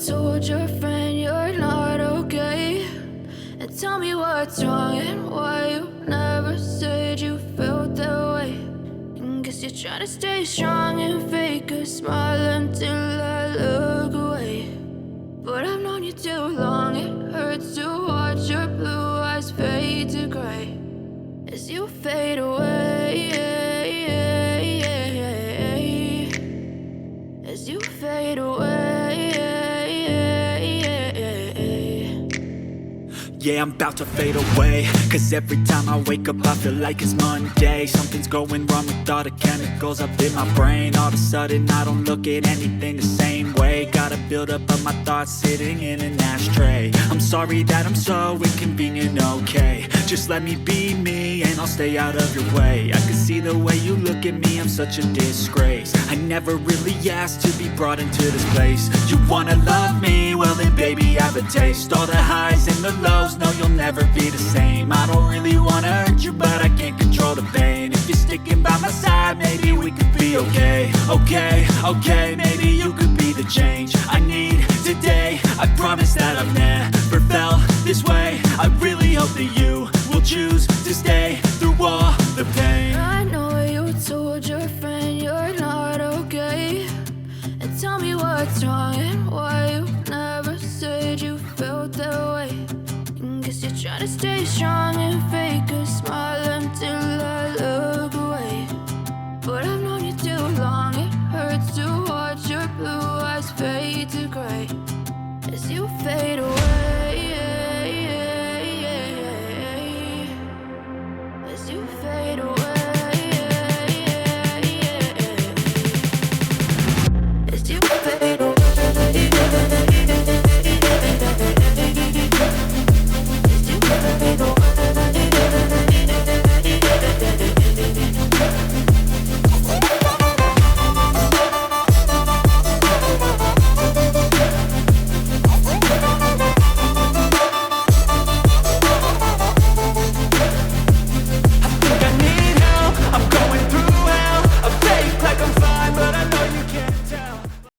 told your friend you're not okay? And tell me what's wrong and why you never said you felt that way. And guess you're trying to stay strong and fake a smile until I look away. But I've known you too long, it hurts to watch your blue eyes fade to gray as you fade away, as you fade away. Yeah, I'm about to fade away, cause every time I wake up I feel like it's Monday. Something's going wrong with all the chemicals up in my brain. All of a sudden I don't look at anything the same way. Gotta build up of my thoughts sitting in an ashtray. I'm sorry that I'm so inconvenient, okay? Just let me be me and I'll stay out of your way. I can see the way you look at me, I'm such a disgrace. I never really asked to be brought into this place. You wanna love me? Well then baby, have a taste. All the highs and the lows, no, you'll never be the same. I don't really wanna hurt you, but I can't control the pain. If you're sticking by my side, maybe we could be okay. Okay, maybe you could be the change I need today. I promise that I've never felt this way. I really hope that you will choose to stay through all the pain. I know you told your friend you're not okay. And tell me what's wrong and why you never said you felt that way. And guess you're trying to stay strong and fake a smile until I look away. But I've known you too long, it hurts to watch your blue eyes fade to gray as you fade away.